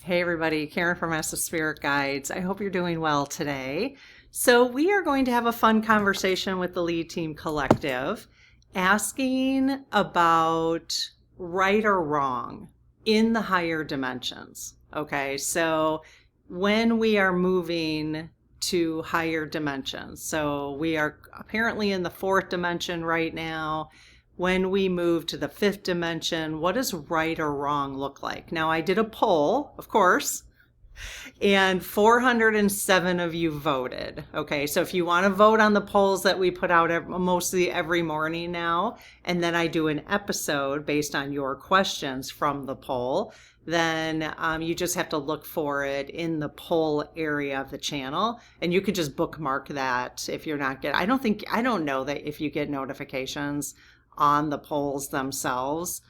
Hey everybody, Karen from Master Spirit Guides. I hope you're doing well today. So we are going to have a fun conversation with the Lead Team Collective, asking about right or wrong in the higher dimensions. Okay, so when we are moving to higher dimensions, so we are apparently in the fourth dimension right now. When we move to the fifth dimension, what does right or wrong look like? Now, I did a poll, of course, and 407 of you voted. Okay, so if you want to vote on the polls that we put out mostly every morning now, and then I do an episode based on your questions from the poll, then you just have to look for it in the poll area of the channel, and you could just bookmark that if you're not getting. I don't know that if you get notifications on the polls themselves.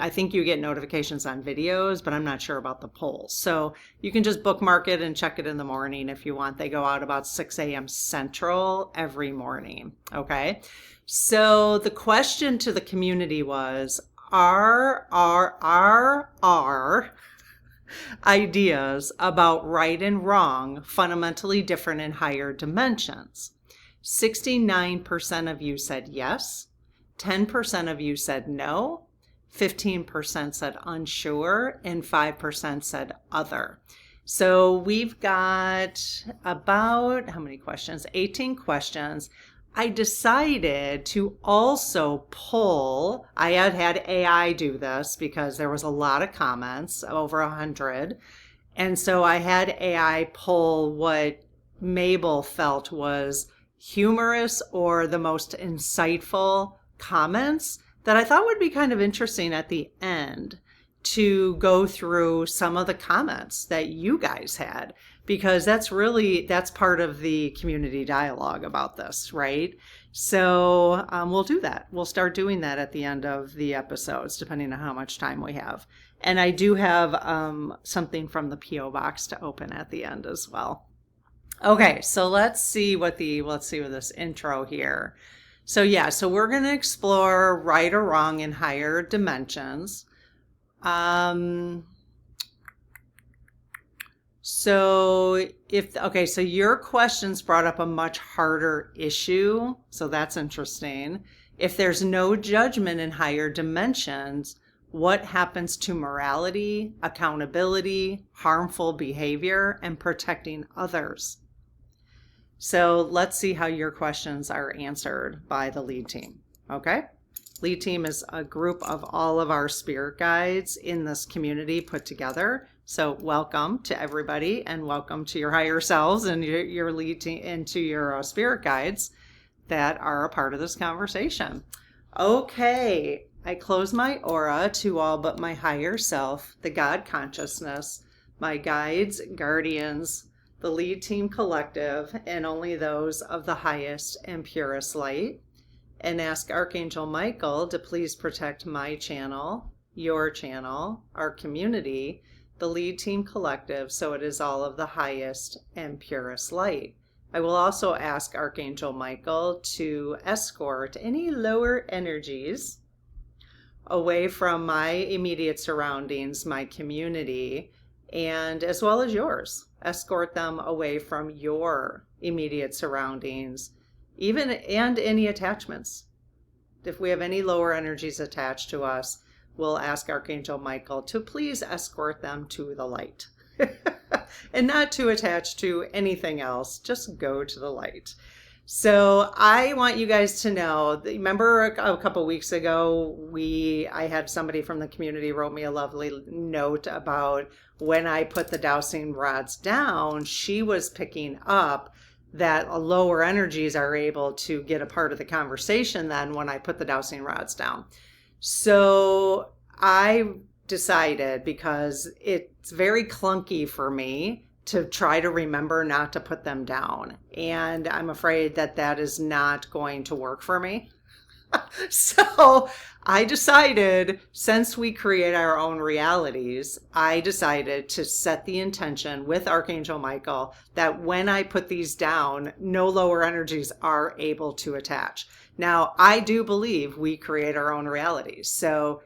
I think you get notifications on videos, but I'm not sure about the polls. So you can just bookmark it and check it in the morning if you want. They go out about 6 a.m. Central every morning. Okay. So the question to the community was, are ideas about right and wrong fundamentally different in higher dimensions? 69% of you said yes. 10% of you said no, 15% said unsure, and 5% said other. So we've got about, how many questions? 18 questions. I decided to also pull, I had AI do this because there was a lot of comments, over 100. And so I had AI pull what Mabel felt was humorous or the most insightful comments that I thought would be kind of interesting at the end to go through some of the comments that you guys had, because that's part of the community dialogue about this, right? So we'll do that. We'll start doing that at the end of the episodes, depending on how much time we have. And I do have something from the PO box to open at the end as well. Okay, so let's see with this intro here. So we're going to explore right or wrong in higher dimensions. So your questions brought up a much harder issue. So that's interesting. If there's no judgment in higher dimensions, what happens to morality, accountability, harmful behavior, and protecting others? So let's see how your questions are answered by the lead team. Okay. Lead team is a group of all of our spirit guides in this community put together. So welcome to everybody, and welcome to your higher selves and your lead team and to your spirit guides that are a part of this conversation. Okay. I close my aura to all but my higher self, the God consciousness, my guides, guardians, the Lead Team Collective, and only those of the highest and purest light, and ask Archangel Michael to please protect my channel, your channel, our community, the Lead Team Collective, so it is all of the highest and purest light. I will also ask Archangel Michael to escort any lower energies away from my immediate surroundings, my community, and as well as yours. Escort them away from your immediate surroundings, and any attachments. If we have any lower energies attached to us, we'll ask Archangel Michael to please escort them to the light. And not to attach to anything else, just go to the light. So I want you guys to know, remember a couple weeks ago, I had somebody from the community wrote me a lovely note about when I put the dowsing rods down, she was picking up that lower energies are able to get a part of the conversation then when I put the dowsing rods down. So I decided, because it's very clunky for me to try to remember not to put them down. And I'm afraid that is not going to work for me. So I decided, since we create our own realities, I decided to set the intention with Archangel Michael that when I put these down, no lower energies are able to attach. Now, I do believe we create our own realities. So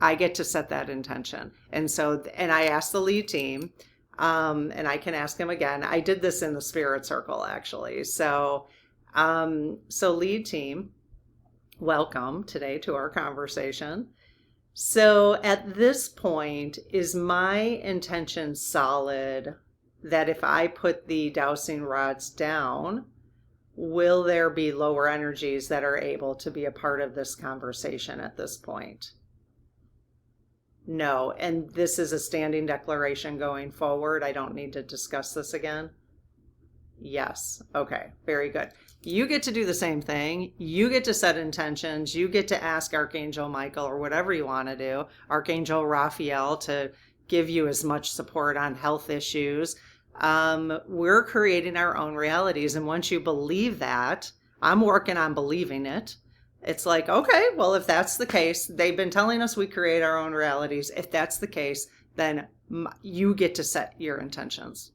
I get to set that intention. And so, and I asked the lead team, and I can ask him again. I did this in the spirit circle, actually. So, so lead team, welcome today to our conversation. So at this point, is my intention solid that if I put the dowsing rods down, will there be lower energies that are able to be a part of this conversation at this point? No. And this is a standing declaration going forward. I don't need to discuss this again. Yes. Okay. Very good. You get to do the same thing. You get to set intentions. You get to ask Archangel Michael or whatever you want to do, Archangel Raphael, to give you as much support on health issues. We're creating our own realities. And once you believe that, I'm working on believing it. It's like, okay, well, if that's the case, they've been telling us we create our own realities. If that's the case, then you get to set your intentions.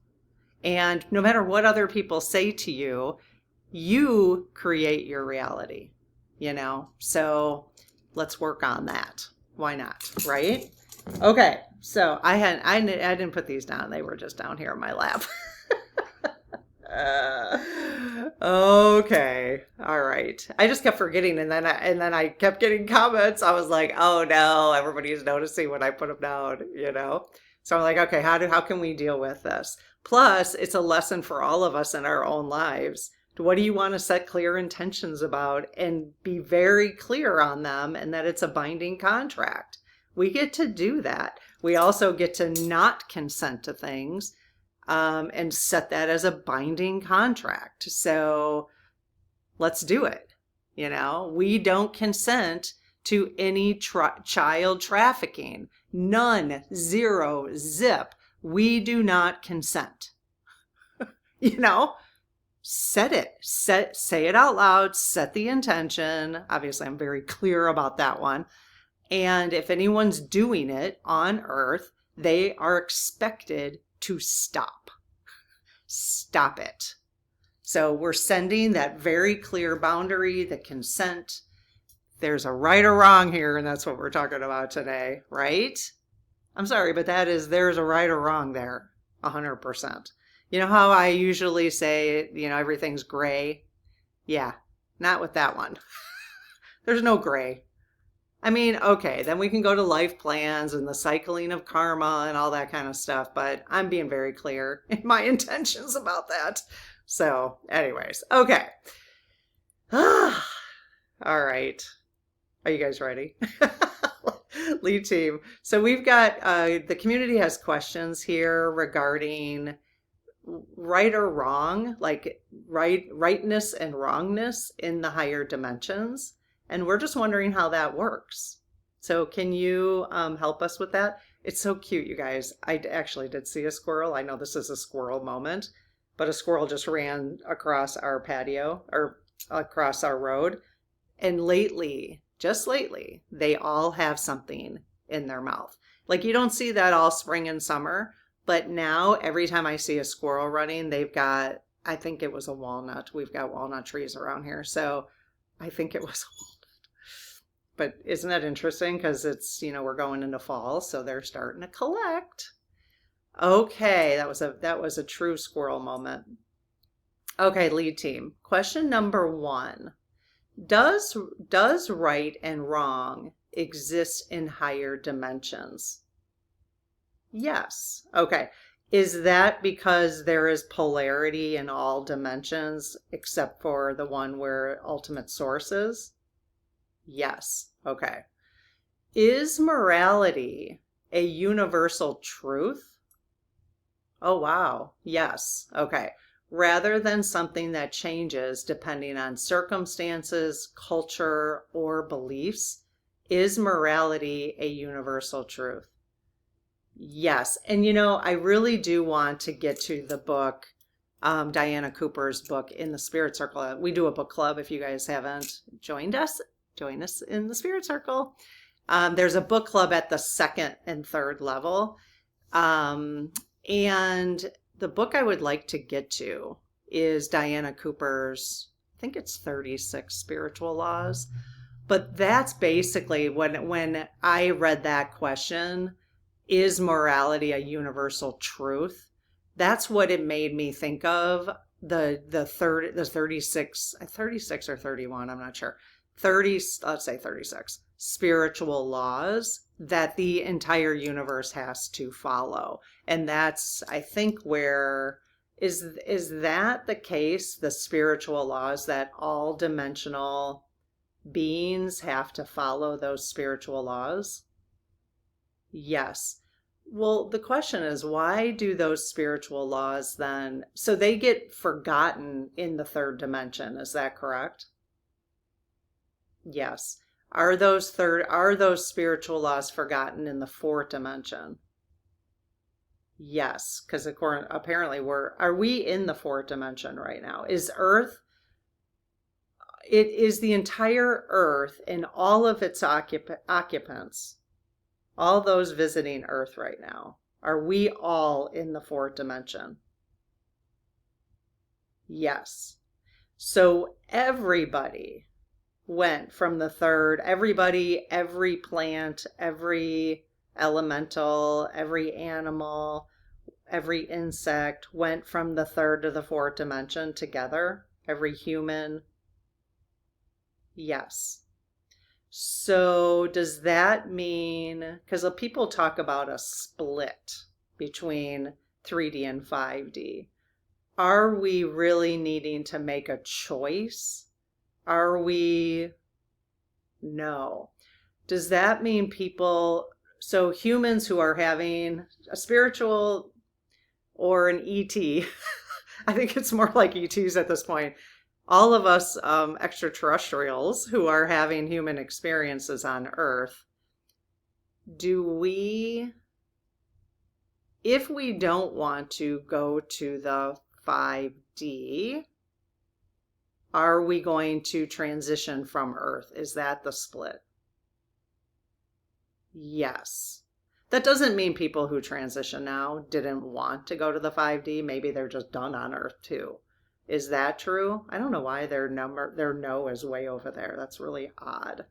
And no matter what other people say to you, you create your reality, you know? So let's work on that. Why not? Right? Okay. So I didn't put these down. They were just down here in my lap. Okay. All right. I just kept forgetting. And then I kept getting comments. I was like, oh no, everybody's noticing when I put them down, you know? So I'm like, okay, how can we deal with this? Plus, it's a lesson for all of us in our own lives. What do you want to set clear intentions about and be very clear on them, and that it's a binding contract? We get to do that. We also get to not consent to things and set that as a binding contract. So let's do it. You know, we don't consent to any child trafficking. None, zero, zip. We do not consent. You know, say it out loud, set the intention. Obviously, I'm very clear about that one. And if anyone's doing it on Earth, they are expected to stop. Stop it. So we're sending that very clear boundary, the consent. There's a right or wrong here, and that's what we're talking about today, right? I'm sorry, but there's a right or wrong there, 100%. You know how I usually say, you know, everything's gray? Yeah, not with that one. There's no gray. I mean, okay, then we can go to life plans and the cycling of karma and all that kind of stuff, but I'm being very clear in my intentions about that. So, anyways, okay. All right. Are you guys ready? Lead team. So we've got, the community has questions here regarding right or wrong, like rightness and wrongness in the higher dimensions. And we're just wondering how that works. So can you help us with that? It's so cute, you guys. I actually did see a squirrel. I know this is a squirrel moment, but a squirrel just ran across our patio or across our road. And just lately, they all have something in their mouth. Like you don't see that all spring and summer, but now every time I see a squirrel running, they've got, I think it was a walnut. We've got walnut trees around here. So I think it was a walnut. But isn't that interesting? Because it's, you know, we're going into fall, so they're starting to collect. Okay, that was a true squirrel moment. Okay, lead team. Question number 1. Does right and wrong exist in higher dimensions? Yes. Okay. Is that because there is polarity in all dimensions except for the one where ultimate source is? Yes. Okay. Is morality a universal truth? Oh, wow. Yes. Okay. Rather than something that changes depending on circumstances, culture, or beliefs, is morality a universal truth? Yes. And, you know, I really do want to get to the book, Diana Cooper's book, In the Spirit Circle. We do a book club. If you guys haven't joined us, join us in the Spirit Circle. There's a book club at the 2nd and 3rd level. And the book I would like to get to is Diana Cooper's, I think it's 36 Spiritual Laws. But that's basically when I read that question, is morality a universal truth? That's what it made me think of the 36 or 31, I'm not sure. 30, let's say 36 spiritual laws that the entire universe has to follow. And that's, I think, where is that the case, the spiritual laws, that all dimensional beings have to follow those spiritual laws? Yes. Well, the question is, why do those spiritual laws then, so they get forgotten in the third dimension, is that correct? Yes. Are those spiritual laws forgotten in the fourth dimension? Yes, because apparently are we in the fourth dimension right now? Is Earth, it is the entire Earth and all of its occupants, all those visiting Earth right now, are we all in the fourth dimension? Yes. So everybody went from the third, everybody, every plant, every elemental, every animal, every insect went from the third to the fourth dimension together. Every human. Yes. So does that mean, because people talk about a split between 3D and 5D, are we really needing to make a choice? Are we? No. Does that mean so humans who are having a spiritual or an ET, I think it's more like ETs at this point, all of us extraterrestrials who are having human experiences on Earth, if we don't want to go to the 5D, are we going to transition from Earth? Is that the split? Yes. That doesn't mean people who transition now didn't want to go to the 5D. Maybe they're just done on Earth too. Is that true? I don't know why their no is way over there. That's really odd.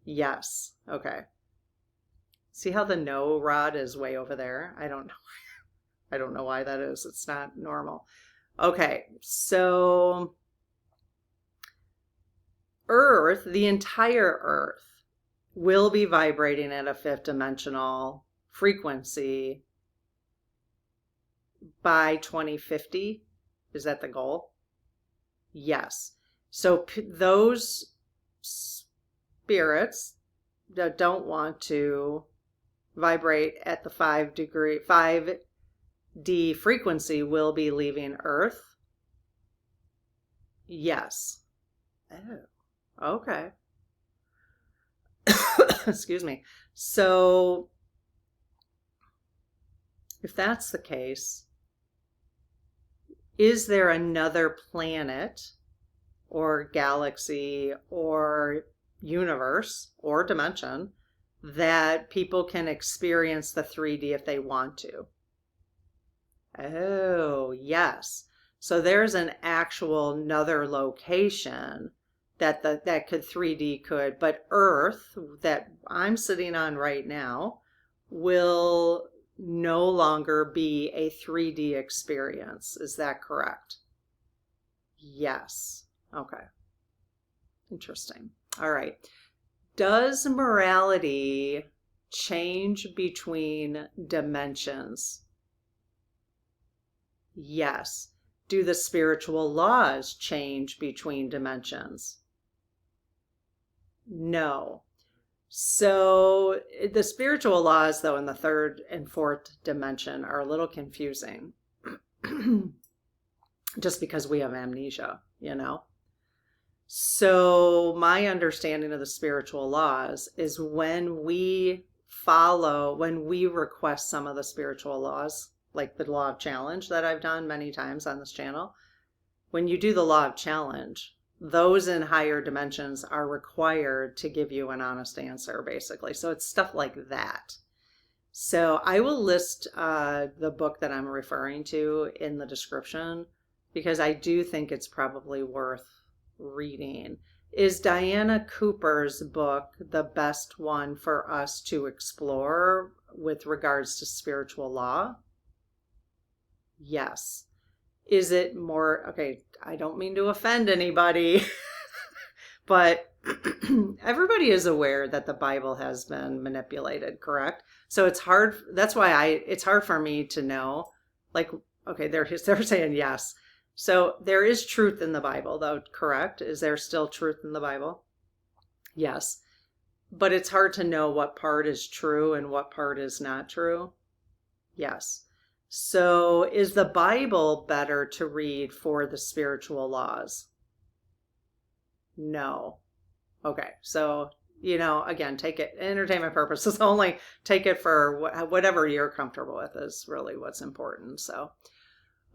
Yes. Okay. See how the no rod is way over there? I don't know. I don't know why that is. It's not normal. Okay. So Earth, the entire Earth, will be vibrating at a fifth dimensional frequency by 2050. Is that the goal? Yes. So those spirits that don't want to vibrate at the 5D frequency will be leaving Earth. Yes. Oh, okay. Excuse me. So if that's the case, is there another planet or galaxy or universe or dimension that people can experience the 3D if they want to? Oh, yes. So there's an actual another location that could 3D could, but Earth that I'm sitting on right now will no longer be a 3D experience. Is that correct? Yes. Okay. Interesting. All right. Does morality change between dimensions? Yes. Do the spiritual laws change between dimensions? No. So the spiritual laws, though, in the third and fourth dimension are a little confusing just because we have amnesia, So my understanding of the spiritual laws is when we request some of the spiritual laws, like the law of challenge that I've done many times on this channel, when you do the law of challenge, those in higher dimensions are required to give you an honest answer, basically. So it's stuff like that. So I will list the book that I'm referring to in the description because I do think it's probably worth reading. Is Diana Cooper's book the best one for us to explore with regards to spiritual law? Yes. Is it more, okay, I don't mean to offend anybody, but everybody is aware that the Bible has been manipulated, correct? So it's hard, that's why it's hard for me to know, like, okay, they're saying yes. So there is truth in the Bible, though, correct? Is there still truth in the Bible? Yes. But it's hard to know what part is true and what part is not true. Yes. So is the Bible better to read for the spiritual laws? No. Okay. So, again, take it, entertainment purposes only, take it for whatever you're comfortable with is really what's important. So,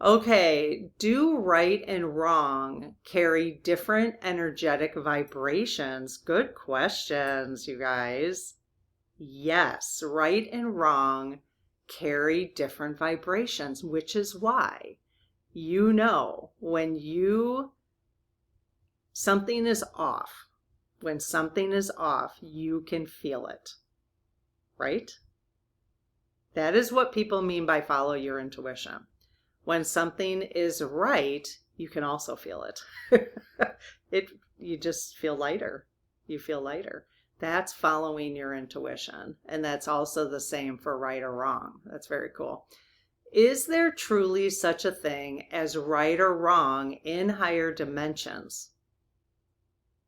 okay. Do right and wrong carry different energetic vibrations? Good questions, you guys. Yes, right and wrong carry different vibrations, which is why when something is off, when something is off, you can feel it, right? That is what people mean by follow your intuition. When something is right, you can also feel it. You just feel lighter. You feel lighter. That's following your intuition. And that's also the same for right or wrong. That's very cool. Is there truly such a thing as right or wrong in higher dimensions?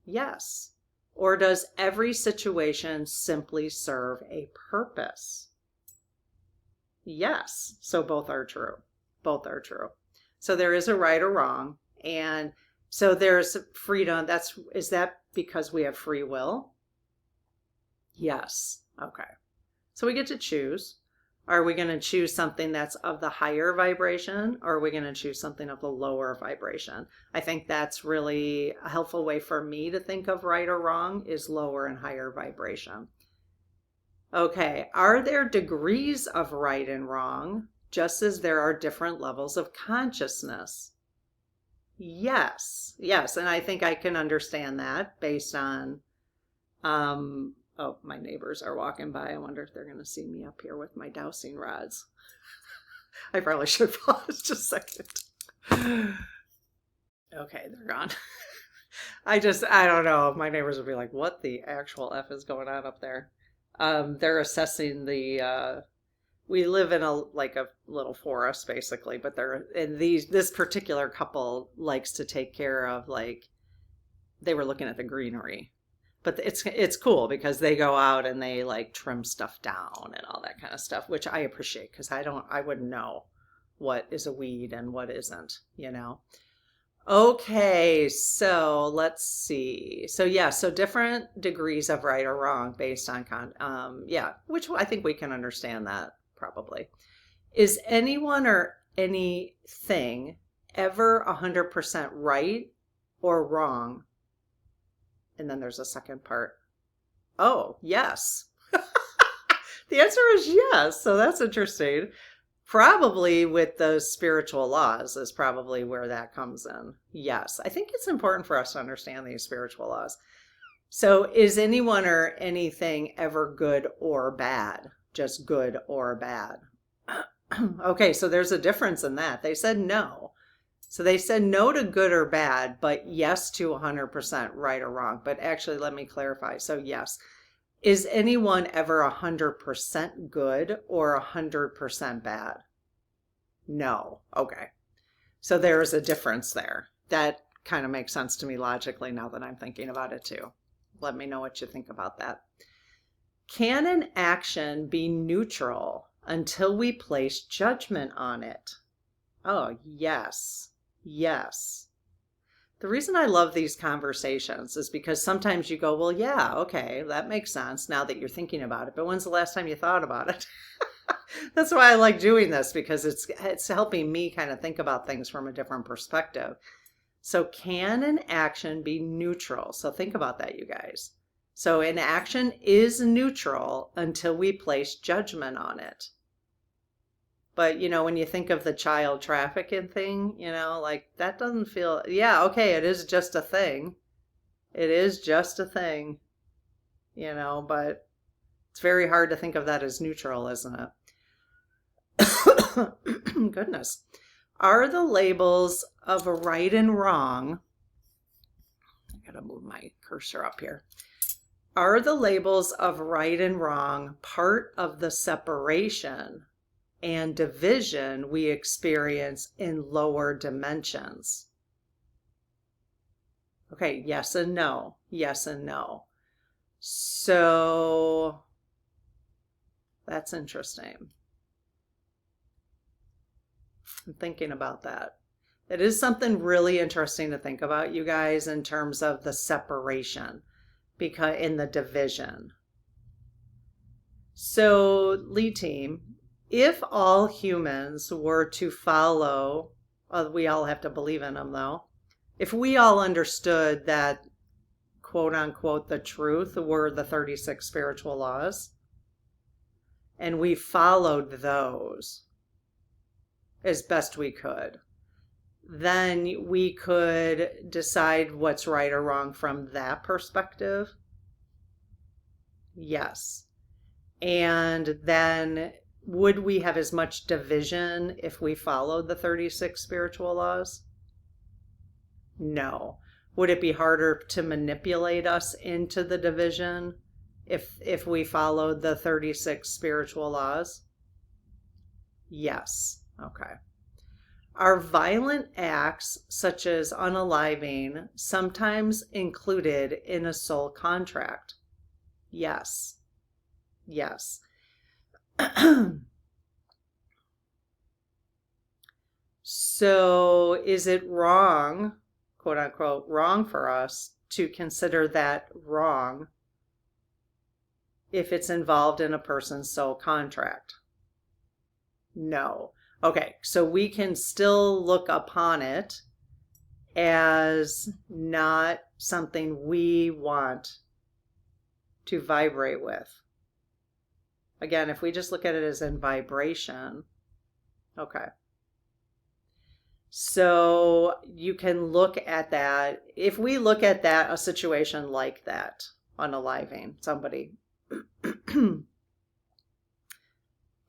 Yes. Or does every situation simply serve a purpose? Yes. So both are true. Both are true. So there is a right or wrong. And so there's freedom. Is that because we have free will? Yes. Okay. So we get to choose. Are we going to choose something that's of the higher vibration, or are we going to choose something of the lower vibration? I think that's really a helpful way for me to think of right or wrong is lower and higher vibration. Okay. Are there degrees of right and wrong, just as there are different levels of consciousness? Yes. Yes. And I think I can understand that based on, oh, my neighbors are walking by. I wonder if they're going to see me up here with my dowsing rods. I probably should pause just a second. Okay, they're gone. I don't know. My neighbors would be like, what the actual F is going on up there? They're assessing we live in a little forest basically, but this particular couple likes to take care of, they were looking at the greenery. But it's cool because they go out and they trim stuff down and all that kind of stuff, which I appreciate because I wouldn't know what is a weed and what isn't, Okay, so let's see. So yeah, so different degrees of right or wrong based on which I think we can understand that probably. Is anyone or anything ever 100% right or wrong? And then there's a second part. Oh, yes. The answer is yes. So that's interesting. Probably with those spiritual laws is probably where that comes in. Yes. I think it's important for us to understand these spiritual laws. So is anyone or anything ever good or bad? Just good or bad? Okay, so there's a difference in that. They said no. So they said no to good or bad, but yes to 100% right or wrong. But actually, let me clarify. So yes, is anyone ever 100% good or 100% bad? No. Okay. So there is a difference there. That kind of makes sense to me logically now that I'm thinking about it too. Let me know what you think about that. Can an action be neutral until we place judgment on it? Oh, yes. Yes. The reason I love these conversations is because sometimes you go, well, yeah, okay, that makes sense now that you're thinking about it. But when's the last time you thought about it? That's why I like doing this, because it's helping me kind of think about things from a different perspective. So can an action be neutral? So think about that, you guys. So an action is neutral until we place judgment on it. But, when you think of the child trafficking thing, that doesn't feel, yeah, okay, it is just a thing. It is just a thing, you know, but it's very hard to think of that as neutral, isn't it? Goodness. Are the labels of right and wrong, I gotta move my cursor up here. Are the labels of right and wrong part of the separation and division we experience in lower dimensions? Okay, yes and no. Yes and no. So that's interesting. I'm thinking about that. It is something really interesting to think about, you guys, in terms of the separation, because in the division. So, lead team, if all humans were to follow, we all have to believe in them though, if we all understood that, quote unquote, the truth were the 36 spiritual laws, and we followed those as best we could, then we could decide what's right or wrong from that perspective. Yes. And then would we have as much division if we followed the 36 spiritual laws? No. Would it be harder to manipulate us into the division if we followed the 36 spiritual laws? Yes. Okay. Are violent acts such as unaliving sometimes included in a soul contract? Yes. Yes. So is it wrong, quote unquote, wrong for us to consider that wrong if it's involved in a person's soul contract? No. Okay, so we can still look upon it as not something we want to vibrate with. Again, if we just look at it as in vibration, okay. So you can look at that. If we look at that, a situation like that, unaliving somebody,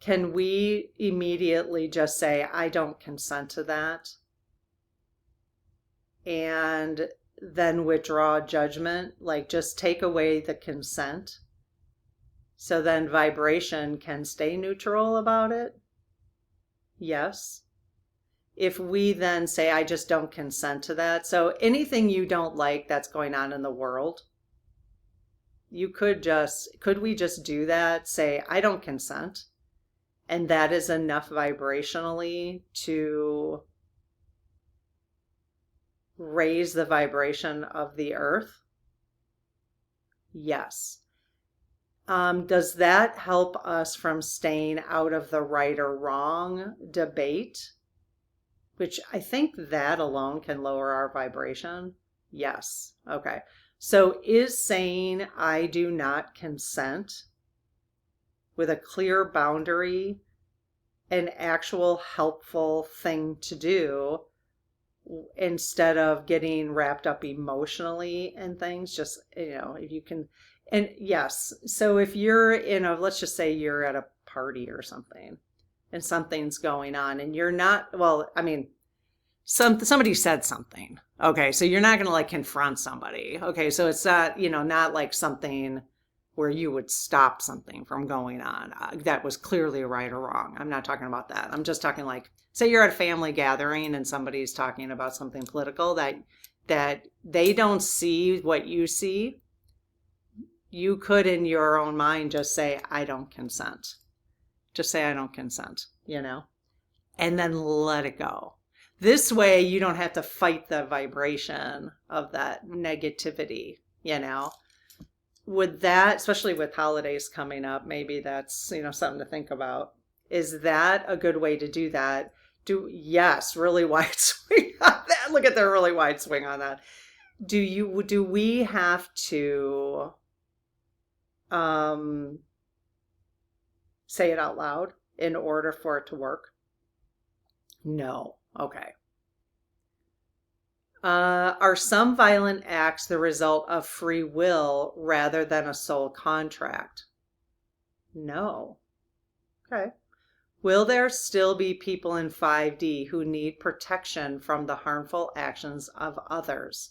can we immediately just say, I don't consent to that? And then withdraw judgment, like just take away the consent? So then vibration can stay neutral about it? Yes. If we then say, I just don't consent to that. So anything you don't like that's going on in the world, you could we just do that? Say, I don't consent. And that is enough vibrationally to raise the vibration of the earth? Yes. Does that help us from staying out of the right or wrong debate? Which I think that alone can lower our vibration. Yes. Okay. So is saying I do not consent with a clear boundary an actual helpful thing to do instead of getting wrapped up emotionally and things? Just, if you can. And yes, so if you're let's just say you're at a party or something and something's going on and you're not, well, I mean, somebody said something. Okay, so you're not going to like confront somebody. Okay, so it's not, not like something where you would stop something from going on that was clearly right or wrong. I'm not talking about that. I'm just talking like, say you're at a family gathering and somebody's talking about something political that they don't see what you see. You could in your own mind just say, I don't consent. Just say, I don't consent, and then let it go. This way you don't have to fight the vibration of that negativity, Would that, especially with holidays coming up, maybe that's, something to think about. Is that a good way to do that? Yes, really wide swing on that. Look at the really wide swing on that. Do we have to say it out loud in order for it to work? No. Okay. Are some violent acts the result of free will rather than a soul contract? No. Okay. Will there still be people in 5D who need protection from the harmful actions of others?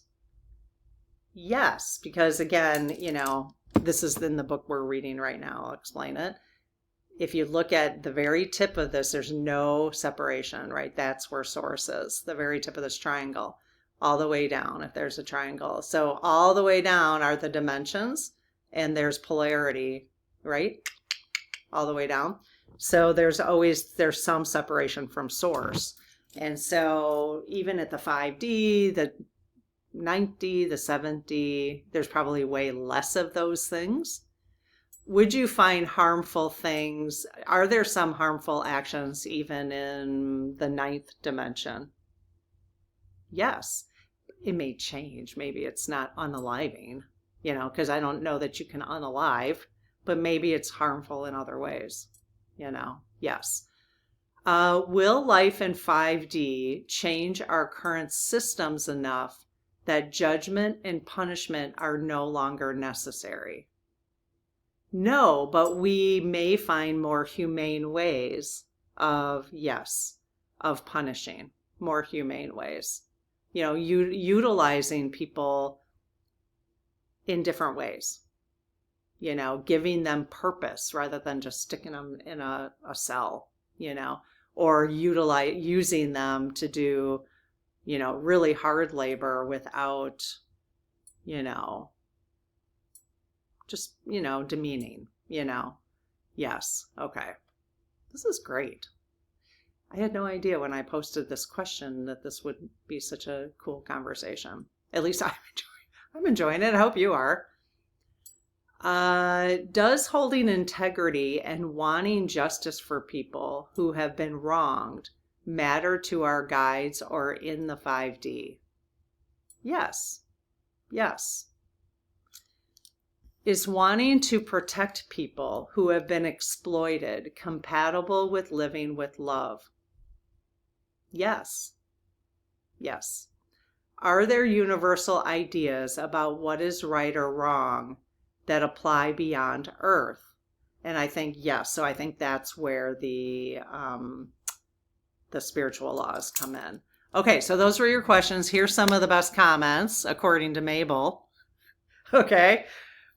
Yes, because again, this is in the book we're reading right now. I'll explain it. If you look at the very tip of this, there's no separation, right? That's where source is, the very tip of this triangle, all the way down, if there's a triangle. So all the way down are the dimensions, and there's polarity, right? All the way down. So there's some separation from source. And so even at the 5D, the 9D, the 7D, there's probably way less of those things. Would you find harmful things? Are there some harmful actions even in the 9th dimension? Yes. It may change. Maybe it's not unaliving, because I don't know that you can unalive, but maybe it's harmful in other ways, Yes. Will life in 5D change our current systems enough that judgment and punishment are no longer necessary? No, but we may find more humane ways of punishing, more humane ways, utilizing people in different ways, giving them purpose rather than just sticking them in a cell, or using them to do, really hard labor without, just, demeaning, Yes. Okay. This is great. I had no idea when I posted this question that this would be such a cool conversation. At least I'm enjoying it. I hope you are. Does holding integrity and wanting justice for people who have been wronged matter to our guides or in the 5D? Yes. Yes. Is wanting to protect people who have been exploited compatible with living with love? Yes. Yes. Are there universal ideas about what is right or wrong that apply beyond Earth? And I think yes. So I think that's where the spiritual laws come in. Okay, so those were your questions. Here's some of the best comments according to Mabel. Okay,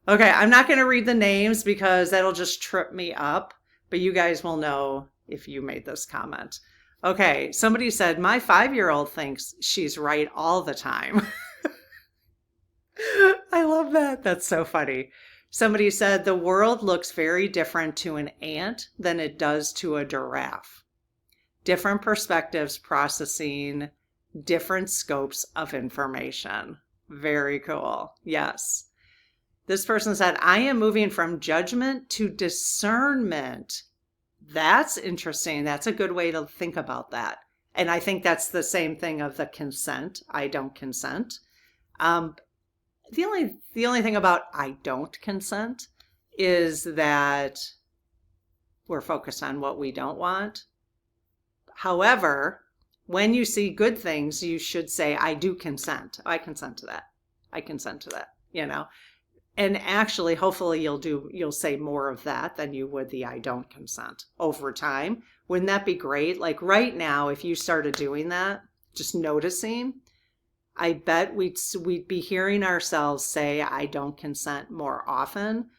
I'm not going to read the names because that'll just trip me up, but you guys will know if you made this comment. Okay, somebody said, my 5-year-old thinks she's right all the time. I love that. That's so funny. Somebody said, the world looks very different to an ant than it does to a giraffe. Different perspectives processing different scopes of information. Very cool. Yes. This person said, I am moving from judgment to discernment. That's interesting. That's a good way to think about that. And I think that's the same thing of the consent. I don't consent. The only thing about I don't consent is that we're focused on what we don't want. However, when you see good things, you should say, I do consent. I consent to that. I consent to that, And actually, hopefully you'll say more of that than you would the I don't consent over time. Wouldn't that be great? Like right now, if you started doing that, just noticing, I bet we'd be hearing ourselves say I don't consent more often,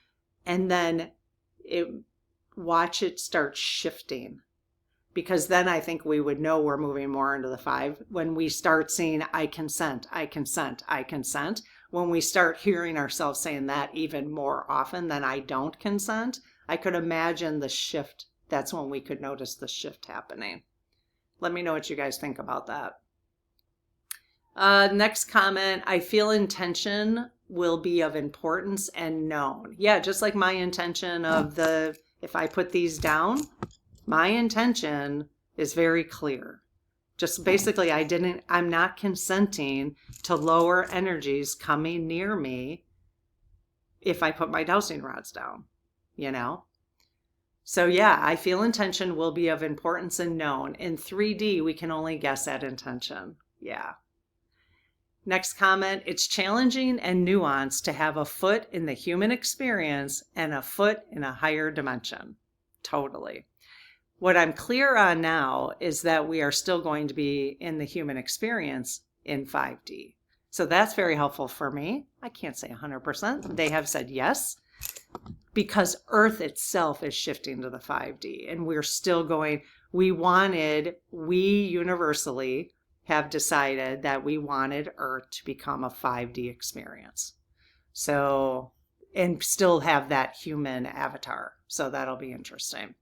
and then watch it start shifting. Because then I think we would know we're moving more into the 5 when we start seeing I consent, I consent, I consent. When we start hearing ourselves saying that even more often than I don't consent, I could imagine the shift. That's when we could notice the shift happening. Let me know what you guys think about that. Next comment, I feel intention will be of importance and known. Yeah, just like my intention of if I put these down, my intention is very clear. Just basically, I'm not consenting to lower energies coming near me if I put my dowsing rods down, So yeah, I feel intention will be of importance and known. In 3D, we can only guess at intention. Yeah. Next comment, it's challenging and nuanced to have a foot in the human experience and a foot in a higher dimension. Totally. What I'm clear on now is that we are still going to be in the human experience in 5D. So that's very helpful for me. I can't say 100%. They have said yes, because Earth itself is shifting to the 5D, and we're still going. We universally have decided that we wanted Earth to become a 5D experience. So, and still have that human avatar. So that'll be interesting.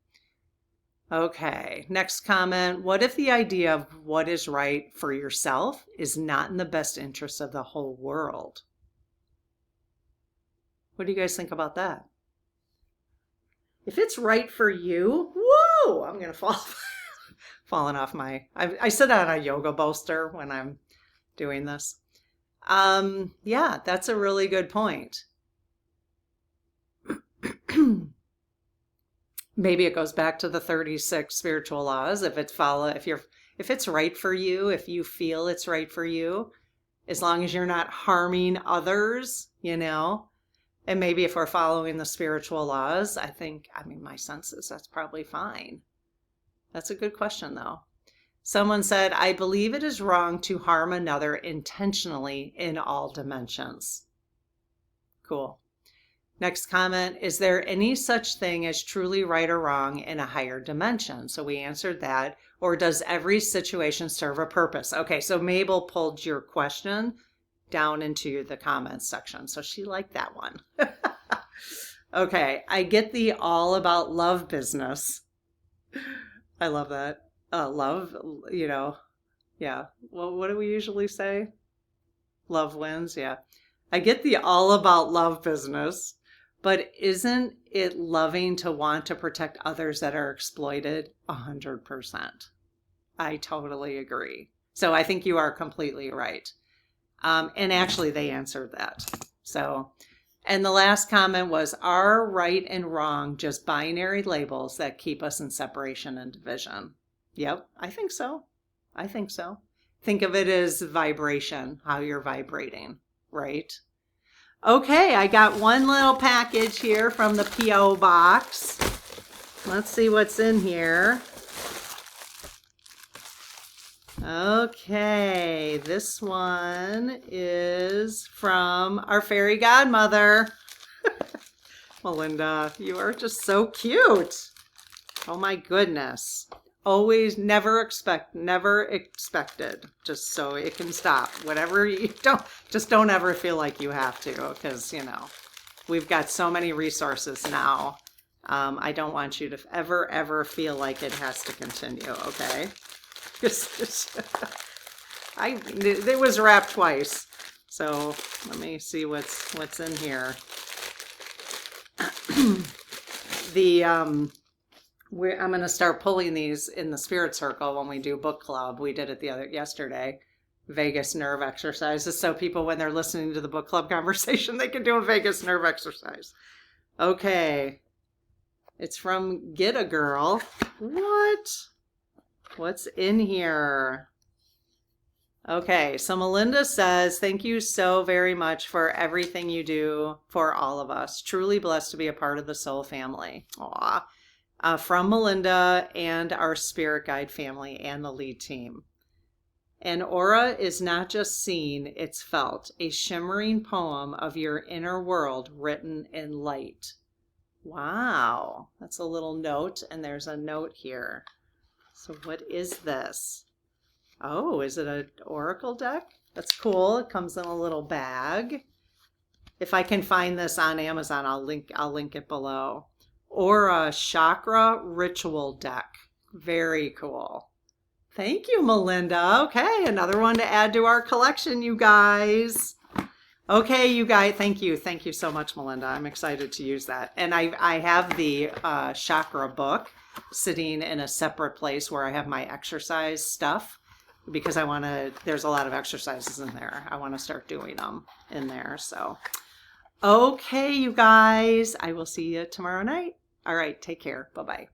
Okay, next comment. What if the idea of what is right for yourself is not in the best interest of the whole world? What do you guys think about that? If it's right for you, whoa, I'm going to falling off my, I sit on a yoga bolster when I'm doing this. Yeah, that's a really good point. Maybe it goes back to the 36 spiritual laws. If it's right for you, if you feel it's right for you, as long as you're not harming others, and maybe if we're following the spiritual laws, my sense is that's probably fine. That's a good question though. Someone said, I believe it is wrong to harm another intentionally in all dimensions. Cool. Next comment, is there any such thing as truly right or wrong in a higher dimension? So we answered that. Or does every situation serve a purpose? Okay, so Mabel pulled your question down into the comments section. So she liked that one. Okay, I get the all about love business. I love that. Love, yeah. Well, what do we usually say? Love wins, yeah. I get the all about love business. But isn't it loving to want to protect others that are exploited? 100%. I totally agree. So I think you are completely right. And actually they answered that. So, and the last comment was, are right and wrong just binary labels that keep us in separation and division? Yep, I think so. Think of it as vibration, how you're vibrating, right? Okay, I got one little package here from the P.O. box. Let's see what's in here. Okay, this one is from our fairy godmother. Melinda, you are just so cute. Oh my goodness. Always never expected, just so it can stop. Whatever you don't ever feel like you have to, because we've got so many resources now. I don't want you to ever feel like it has to continue, okay? It was wrapped twice. So let me see what's in here. I'm going to start pulling these in the spirit circle when we do book club. We did it yesterday, vagus nerve exercises. So people, when they're listening to the book club conversation, they can do a vagus nerve exercise. Okay. It's from Get a Girl. What's in here? Okay. So Melinda says, thank you so very much for everything you do for all of us. Truly blessed to be a part of the Soul family. Aw. From Melinda and our spirit guide family and the lead team. An aura is not just seen, it's felt. A shimmering poem of your inner world written in light. Wow, that's a little note, and there's a note here. So what is this? Oh, is it an oracle deck? That's cool. It comes in a little bag. If I can find this on Amazon, I'll link it below. Aura Chakra Ritual Deck. Very cool. Thank you, Melinda. Okay, another one to add to our collection, you guys. Okay, you guys, thank you. Thank you so much, Melinda. I'm excited to use that. And I have the chakra book sitting in a separate place where I have my exercise stuff, because there's a lot of exercises in there. I want to start doing them in there. So, okay, you guys, I will see you tomorrow night. All right, take care. Bye-bye.